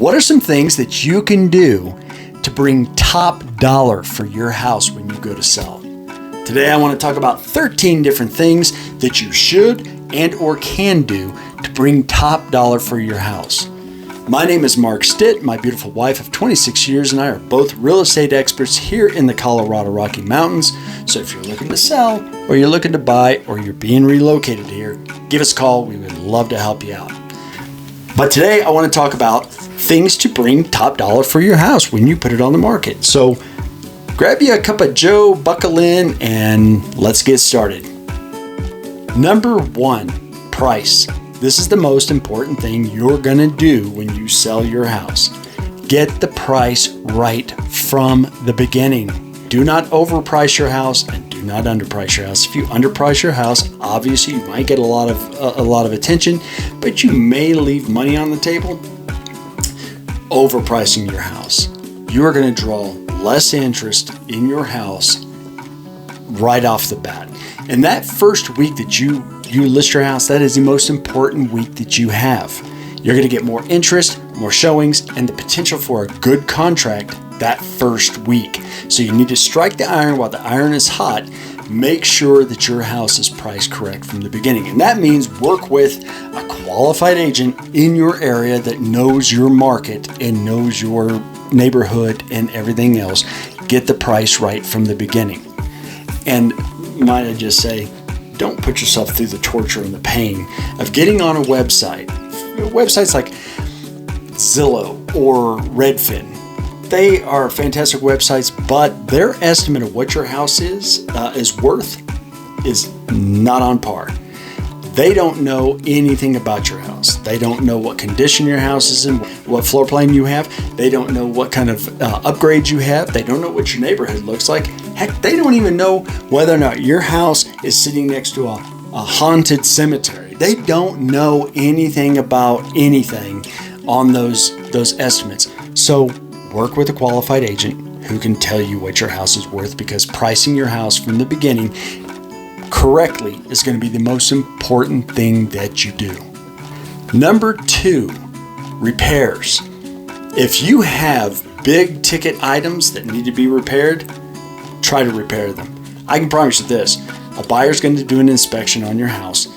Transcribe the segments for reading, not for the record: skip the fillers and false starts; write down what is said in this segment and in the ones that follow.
What are some things that you can do to bring top dollar for your house when you go to sell? Today I want to talk about 13 different things that you should and or can do to bring top dollar for your house. My name is Mark Stitt. My beautiful wife of 26 years and I are both real estate experts here in the Colorado Rocky Mountains. So if you're looking to sell or you're looking to buy or you're being relocated here, give us a call. We would love to help you out. But today I want to talk about things to bring top dollar for your house when you put it on the market. So grab you a cup of joe, buckle in, and let's get started. Number one, price. This is the most important thing you're going to do when you sell your house. Get the price right from the beginning. Do not overprice your house and do not underprice your house. If you underprice your house, obviously you might get a lot of attention, but you may leave money on the table. Overpricing your house, you are going to draw less interest in your house right off the bat. And that first week that you list your house, that is the most important week that you have. You're going to get more interest, more showings, and the potential for a good contract that first week. So you need to strike the iron while the iron is hot. Make sure that your house is priced correct from the beginning. And that means work with a qualified agent in your area that knows your market and knows your neighborhood and everything else. Get the price right from the beginning. And might I just say, don't put yourself through the torture and the pain of getting on a website. Websites like Zillow or Redfin. They are fantastic websites, but their estimate of what your house is worth is not on par. They don't know anything about your house. They don't know what condition your house is in, what floor plan you have. They don't know what kind of upgrades you have. They don't know what your neighborhood looks like. Heck, they don't even know whether or not your house is sitting next to a haunted cemetery. They don't know anything about anything on those estimates. So work with a qualified agent who can tell you what your house is worth, because pricing your house from the beginning correctly is going to be the most important thing that you do. Number two, repairs. If you have big ticket items that need to be repaired, try to repair them. I can promise you this, a buyer's going to do an inspection on your house,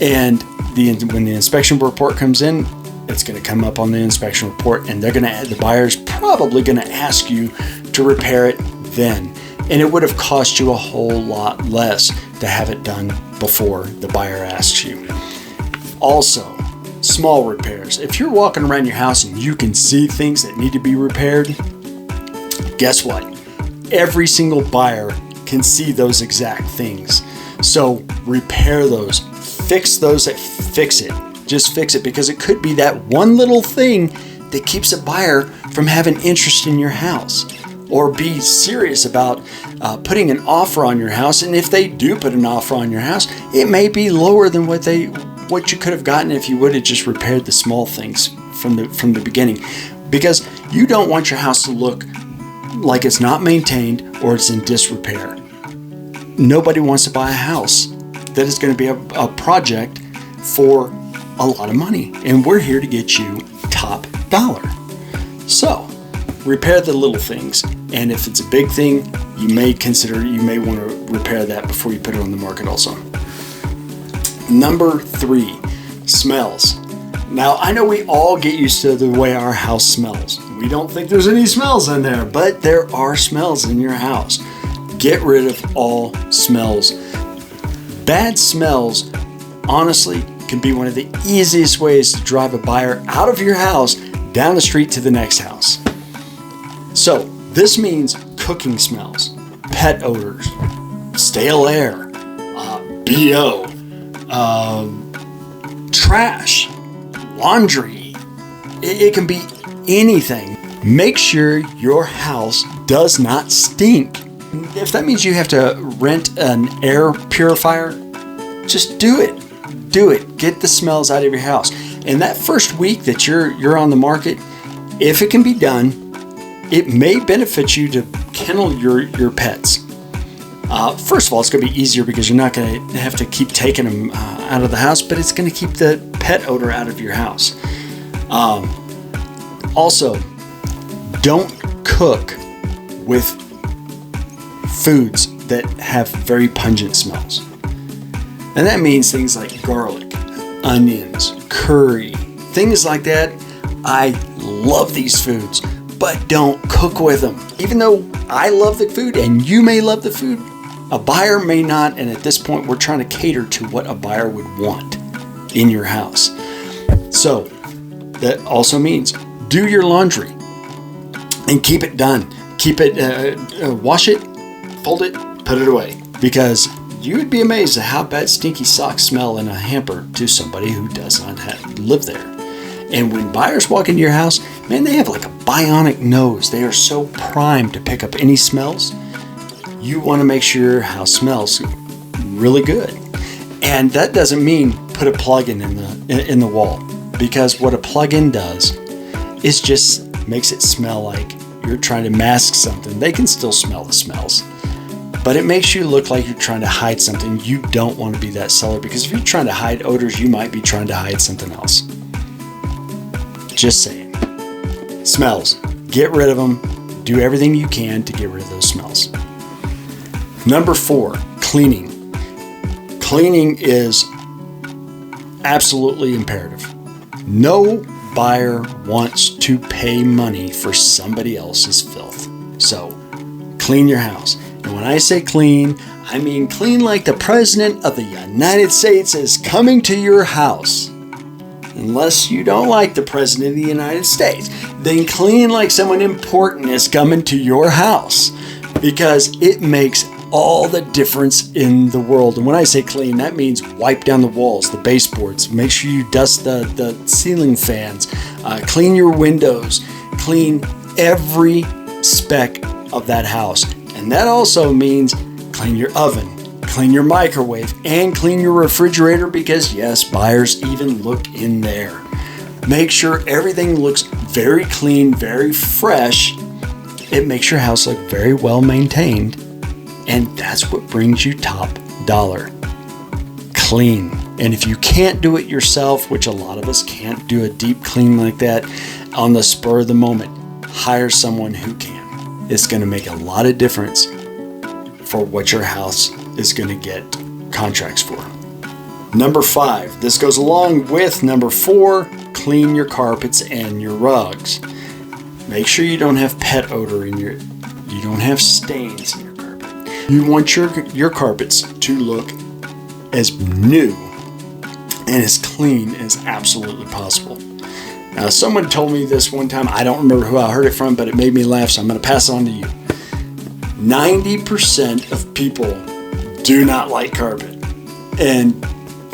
and when the inspection report comes in, it's going to come up on the inspection report, and the buyer's probably going to ask you to repair it then. And it would have cost you a whole lot less to have it done before the buyer asks you. Also, small repairs. If you're walking around your house and you can see things that need to be repaired, guess what? Every single buyer can see those exact things. So repair those, fix those that fix it. Just fix it, because it could be that one little thing that keeps a buyer from having interest in your house, or be serious about putting an offer on your house. And if they do put an offer on your house, it may be lower than what you could have gotten if you would have just repaired the small things from the beginning, because you don't want your house to look like it's not maintained or it's in disrepair. Nobody wants to buy a house that is going to be a project for a lot of money, and we're here to get you top dollar. So repair the little things, and if it's a big thing, you may want to repair that before you put it on the market also. Number three, smells. Now, I know we all get used to the way our house smells. We don't think there's any smells in there, but there are smells in your house. Get rid of all smells. Bad smells, honestly, can be one of the easiest ways to drive a buyer out of your house down the street to the next house. So this means cooking smells, pet odors, stale air, BO, trash, laundry. It can be anything. Make sure your house does not stink. If that means you have to rent an air purifier, just do it. Do it. Get the smells out of your house. And that first week that you're on the market, if it can be done, it may benefit you to kennel your pets. First of all, it's going to be easier because you're not going to have to keep taking them out of the house, but it's going to keep the pet odor out of your house. Also, don't cook with foods that have very pungent smells. And that means things like garlic, onions, curry, things like that. I love these foods, but don't cook with them. Even though I love the food and you may love the food, a buyer may not. And at this point, we're trying to cater to what a buyer would want in your house. So that also means do your laundry and keep it done. Keep it, wash it, fold it, put it away, because you would be amazed at how bad stinky socks smell in a hamper to somebody who does not live there. And when buyers walk into your house, man, they have like a bionic nose. They are so primed to pick up any smells. You want to make sure your house smells really good. And that doesn't mean put a plug-in in the wall, because what a plug-in does is just makes it smell like you're trying to mask something. They can still smell the smells, but it makes you look like you're trying to hide something. You don't want to be that seller, because if you're trying to hide odors, you might be trying to hide something else. Just saying. Smells. Get rid of them. Do everything you can to get rid of those smells. Number 4, cleaning. Cleaning is absolutely imperative. No buyer wants to pay money for somebody else's filth. So, clean your house. And when I say clean, I mean clean like the President of the United States is coming to your house. Unless you don't like the President of the United States, then clean like someone important is coming to your house, because it makes all the difference in the world. And when I say clean, that means wipe down the walls, the baseboards, make sure you dust the ceiling fans, clean your windows, clean every speck of that house. And that also means clean your oven, clean your microwave, and clean your refrigerator, because yes, buyers even look in there. Make sure everything looks very clean, very fresh. It makes your house look very well maintained. And that's what brings you top dollar. Clean. And if you can't do it yourself, which a lot of us can't do a deep clean like that on the spur of the moment, hire someone who can. It's going to make a lot of difference for what your house is going to get contracts for. Number 5. This goes along with number 4. Clean your carpets and your rugs. Make sure you don't have pet odor you don't have stains in your carpet. You want your carpets to look as new and as clean as absolutely possible. Now, someone told me this one time. I don't remember who I heard it from, but it made me laugh, so I'm going to pass it on to you. 90% of people do not like carpet, and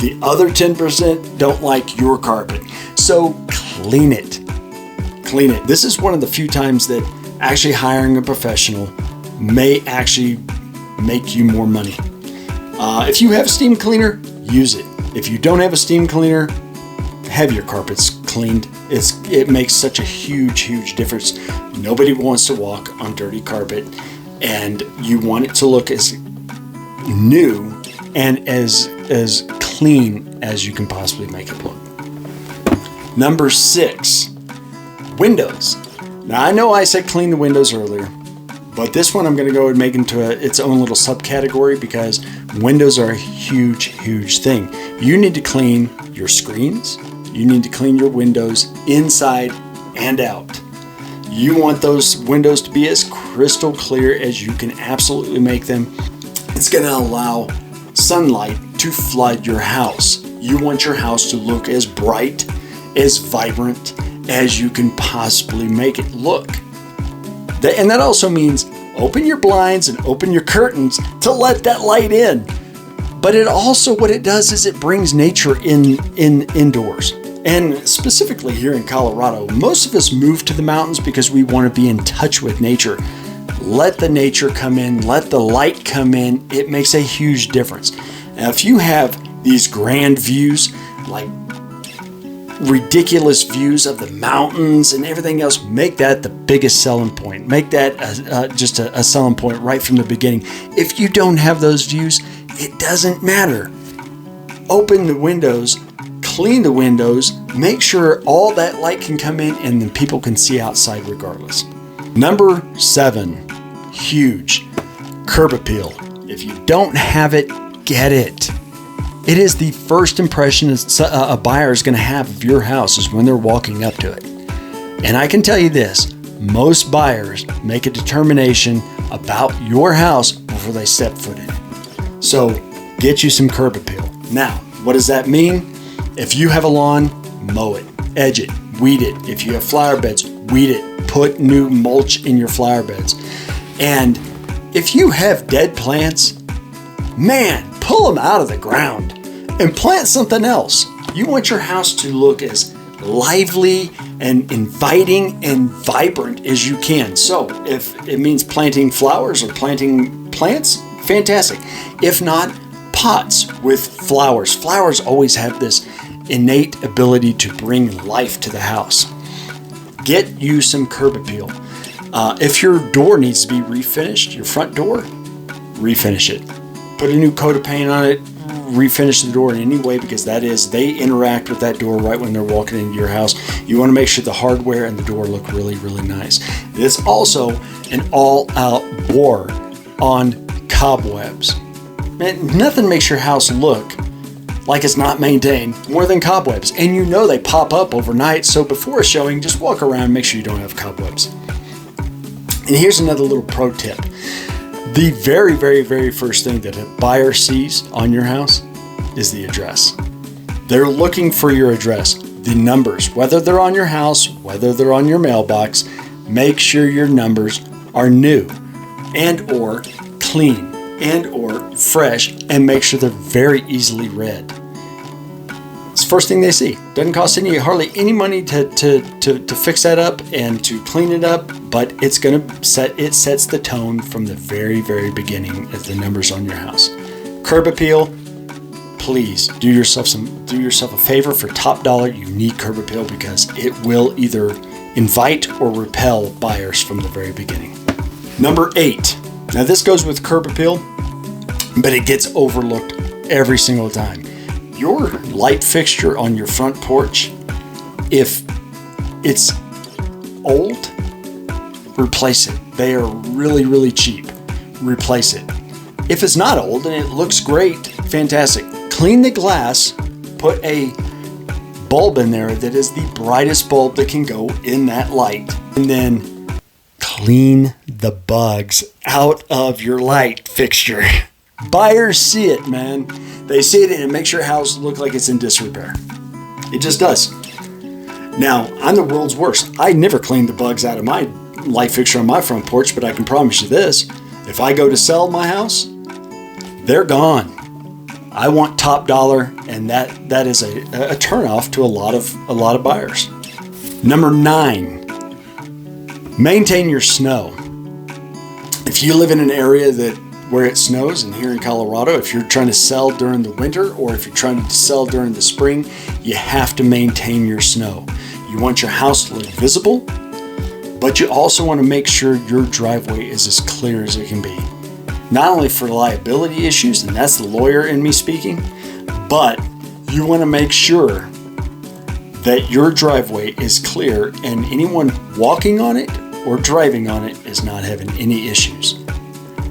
the other 10% don't like your carpet. So clean it. Clean it. This is one of the few times that actually hiring a professional may actually make you more money. If you have a steam cleaner, use it. If you don't have a steam cleaner, have your carpets cleaned. It makes such a huge difference. Nobody wants to walk on dirty carpet, and you want it to look as new and as clean as you can possibly make it look. Number 6, windows. Now, I know I said clean the windows earlier, but this one I'm going to go and make into its own little subcategory, because windows are a huge thing. You need to clean your screens. You need to clean your windows inside and out. You want those windows to be as crystal clear as you can absolutely make them. It's going to allow sunlight to flood your house. You want your house to look as bright, as vibrant as you can possibly make it look. And that also means open your blinds and open your curtains to let that light in. But it also, what it does is it brings nature indoors. And specifically here in Colorado, most of us move to the mountains because we want to be in touch with nature. Let the nature come in, let the light come in. It makes a huge difference. Now, if you have these grand views, like ridiculous views of the mountains and everything else, make that the biggest selling point. Make that just a selling point right from the beginning. If you don't have those views, it doesn't matter. Open the windows, clean the windows, make sure all that light can come in and then people can see outside regardless. Number 7, huge, curb appeal. If you don't have it, get it. It is the first impression a buyer is going to have of your house is when they're walking up to it. And I can tell you this, most buyers make a determination about your house before they step foot in it. So get you some curb appeal. Now, what does that mean? If you have a lawn, mow it, edge it, weed it. If you have flower beds, weed it, put new mulch in your flower beds. And if you have dead plants, man, pull them out of the ground and plant something else. You want your house to look as lively and inviting and vibrant as you can. So if it means planting flowers or planting plants, fantastic. If not, pots with flowers. Flowers always have this innate ability to bring life to the house. Get you some curb appeal. If your door needs to be refinished, your front door, refinish it. Put a new coat of paint on it, refinish the door in any way, because they interact with that door right when they're walking into your house. You want to make sure the hardware and the door look really, really nice. It's also an all-out war on cobwebs. Man, nothing makes your house look like it's not maintained more than cobwebs. And you know they pop up overnight, so before a showing, just walk around and make sure you don't have cobwebs. And here's another little pro tip. The very, very, very first thing that a buyer sees on your house is the address. They're looking for your address, the numbers, whether they're on your house, whether they're on your mailbox. Make sure your numbers are new and or clean and or fresh, and make sure they're very easily read. It's the first thing they see. Doesn't cost hardly any money to fix that up and to clean it up, but it sets the tone from the very, very beginning as the numbers on your house. Curb appeal, please do yourself a favor. For top dollar, you need curb appeal because it will either invite or repel buyers from the very beginning. Number 8. Now this goes with curb appeal, but it gets overlooked every single time. Your light fixture on your front porch, if it's old, replace it. They are really, really cheap. Replace it. If it's not old and it looks great, fantastic. Clean the glass, put a bulb in there that is the brightest bulb that can go in that light, and then clean the bugs out of your light fixture. Buyers see it, man. They see it and it makes your house look like it's in disrepair. It just does. Now, I'm the world's worst. I never clean the bugs out of my light fixture on my front porch, but I can promise you this. If I go to sell my house, they're gone. I want top dollar, and that is a turnoff to a lot of buyers. Number 9. Maintain your snow. If you live in an area where it snows, and here in Colorado, if you're trying to sell during the winter or if you're trying to sell during the spring, you have to maintain your snow. You want your house to look visible, but you also want to make sure your driveway is as clear as it can be. Not only for liability issues, and that's the lawyer in me speaking, but you want to make sure that your driveway is clear and anyone walking on it or driving on it is not having any issues.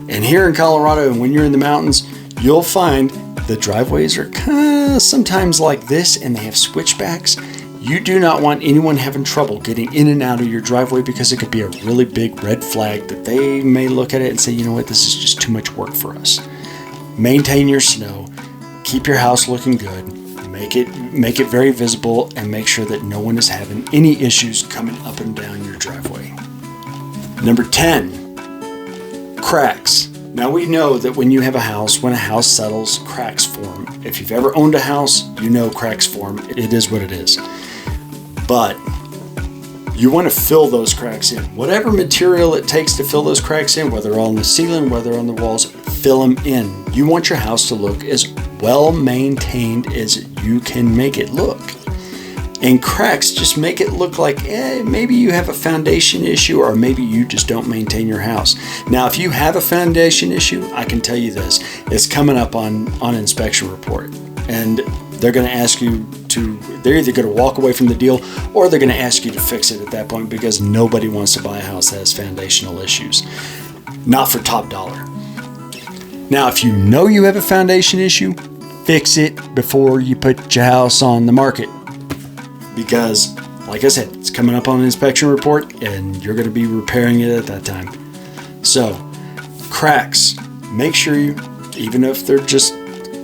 And here in Colorado, and when you're in the mountains, you'll find the driveways are kind of sometimes like this and they have switchbacks. You do not want anyone having trouble getting in and out of your driveway because it could be a really big red flag that they may look at it and say, you know what, this is just too much work for us. Maintain your snow, keep your house looking good, make it very visible, and make sure that no one is having any issues coming up and down your driveway. Number 10, cracks. Now we know that when you have a house, when a house settles, cracks form. If you've ever owned a house, you know cracks form. It is what it is. But you want to fill those cracks in. Whatever material it takes to fill those cracks in, whether on the ceiling, whether on the walls, fill them in. You want your house to look as well maintained as you can make it look. And cracks just make it look like maybe you have a foundation issue, or maybe you just don't maintain your house. Now, if you have a foundation issue, I can tell you this. It's coming up on inspection report. And they're going to ask you they're either going to walk away from the deal or they're going to ask you to fix it at that point, because nobody wants to buy a house that has foundational issues. Not for top dollar. Now, if you know you have a foundation issue, fix it before you put your house on the market. Because, like I said, it's coming up on an inspection report and you're going to be repairing it at that time. So, cracks. Make sure you, even if they're just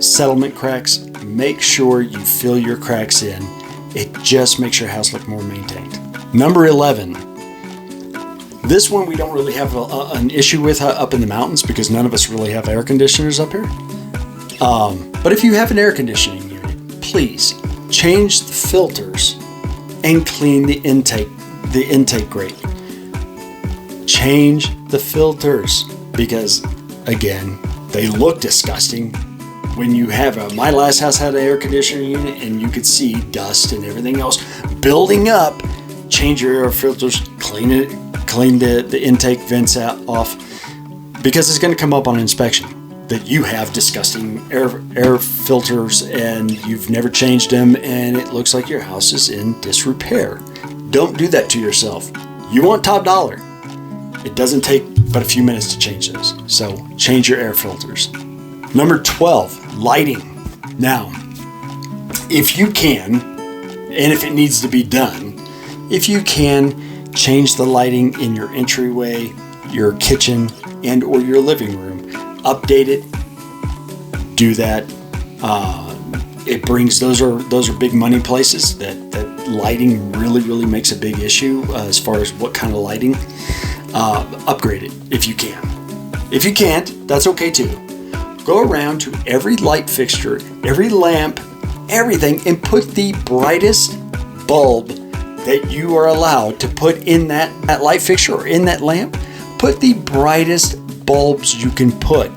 settlement cracks, make sure you fill your cracks in. It just makes your house look more maintained. Number 11. This one we don't really have an issue with up in the mountains because none of us really have air conditioners up here. But if you have an air conditioning unit, please change the filters and clean the intake grate. Change the filters because, again, they look disgusting. When you have my last house had an air conditioning unit and you could see dust and everything else building up. Change your air filters, clean the intake vents off, because it's going to come up on inspection that you have disgusting air filters and you've never changed them and it looks like your house is in disrepair. Don't do that to yourself. You want top dollar. It doesn't take but a few minutes to change those. So change your air filters. Number 12, lighting. Now, if you can, and if it needs to be done, if you can, change the lighting in your entryway, your kitchen, and or your living room. Update it. Do that. It brings those are big money places. That lighting really makes a big issue as far as what kind of lighting. Upgrade it if you can. If you can't, that's okay too. Go around to every light fixture, every lamp, everything, and put the brightest bulb that you are allowed to put in that light fixture or in that lamp. Put the brightest bulbs you can put,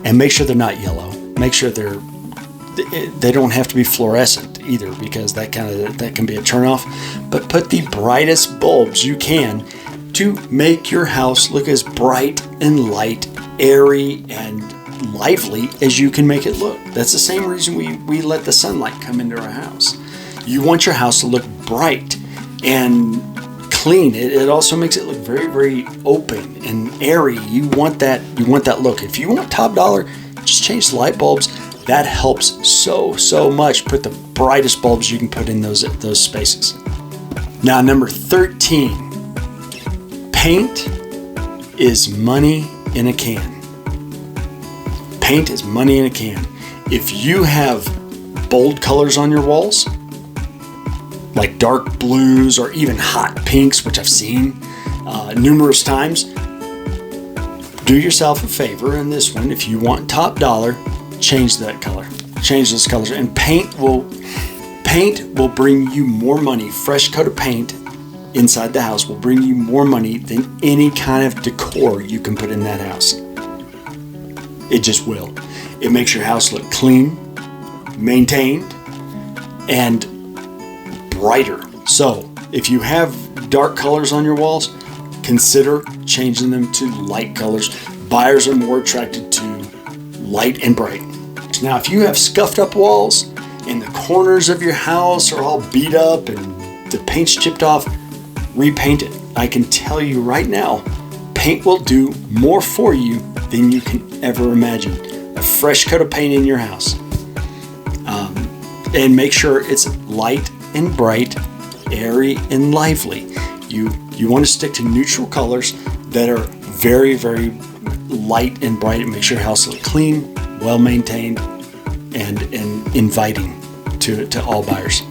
and make sure they're not yellow. Make sure they don't have to be fluorescent either, because that can be a turnoff. But put the brightest bulbs you can to make your house look as bright and light, airy, and lively as you can make it look. That's the same reason we let the sunlight come into our house. You want your house to look bright and clean. It also makes it look very open and airy. You want that look. If you want top dollar, just change the light bulbs. That helps so much. Put the brightest bulbs you can put in those spaces. Now, number 13. Paint is money in a can. Paint is money in a can. If you have bold colors on your walls, like dark blues or even hot pinks, which I've seen numerous times, do yourself a favor in this one. If you want top dollar, change that color. Change those colors. And paint will bring you more money. Fresh coat of paint inside the house will bring you more money than any kind of decor you can put in that house. It just will. It makes your house look clean, maintained, and brighter. So if you have dark colors on your walls, consider changing them to light colors. Buyers are more attracted to light and bright. Now, if you have scuffed up walls and the corners of your house are all beat up and the paint's chipped off, repaint it. I can tell you right now, paint will do more for you than you can ever imagine. A fresh coat of paint in your house. And make sure it's light and bright, airy and lively. You want to stick to neutral colors that are very light and bright, and make sure your house looks clean, well maintained, and inviting to all buyers.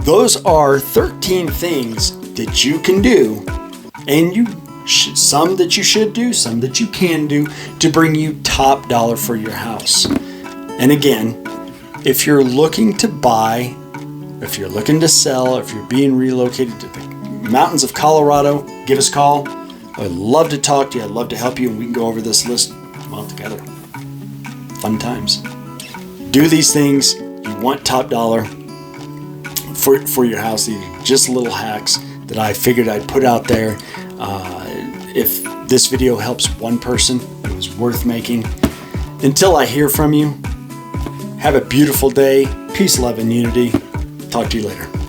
Those are 13 things that you can do, and some that you should do, some that you can do to bring you top dollar for your house. And again, if you're looking to buy, if you're looking to sell, if you're being relocated to the mountains of Colorado, give us a call. I would love to talk to you. I'd love to help you, and we can go over this list all together. Fun times. Do these things. You want top dollar for your house. These are just little hacks that I figured I'd put out there. If this video helps one person, it was worth making. Until I hear from you, have a beautiful day. Peace, love, and unity. Talk to you later.